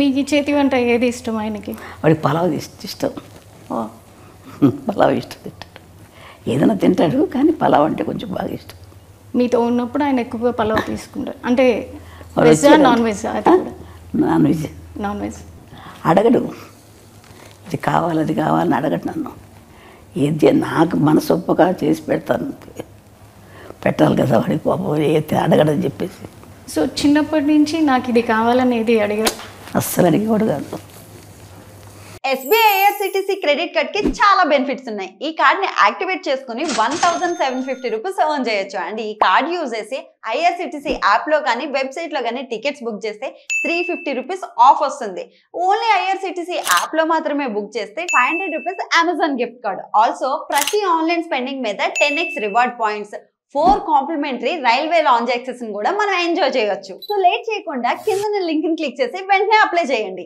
మీకు ఈ చేతి వంట ఏది ఇష్టం ఆయనకి? వాడికి పలావ్ ఇష్టం. పలావ్ ఇష్టం తింటాడు. ఏదైనా తింటాడు కానీ పలావ్ అంటే కొంచెం బాగా ఇష్టం. మీతో ఉన్నప్పుడు ఆయన ఎక్కువగా పలావ్ తీసుకుంటారు అంటే veg non veg? Non veg. Non veg అడగడు, ఇది కావాలి అది కావాలని అడగడు నన్ను. ఏది నాకు మనసొప్పగా చేసి పెడతాను, పెట్టాలి కదా వాడికి పాపం ఏది అడగడని చెప్పేసి. సో చిన్నప్పటి నుంచి నాకు ఇది కావాలని ఏది అడిగారు? అస్సలు అడిగేవాడు కాదు. SBI IRCTC క్రెడిట్ కార్డ్ కి చాలా బెనిఫిట్స్ ఉన్నాయి. ఈ కార్డ్ ని యాక్టివేట్ చేసుకుని 1750 రూపీస్ ఎర్న్ చేయొచ్చు. అండ్ ఈ కార్డ్ యూజ్ చేసి IRCTC యాప్ లో కానీ వెబ్సైట్ లో కానీ టికెట్స్ బుక్ చేస్తే 350 రూపీస్ ఆఫ్ వస్తుంది. ఓన్లీ IRCTC యాప్ లో మాత్రమే బుక్ చేస్తే 500 rupees Amazon gift card. Also ప్రతి ఆన్లైన్ స్పెండింగ్ మీద 10x reward points, 4 complimentary railway lounge access కూడా మనం ఎంజాయ్ చేయొచ్చు. సో లేట్ చేయకుండా కింద లింక్ ని క్లిక్ చేసి వెంటనే అప్లై చేయండి.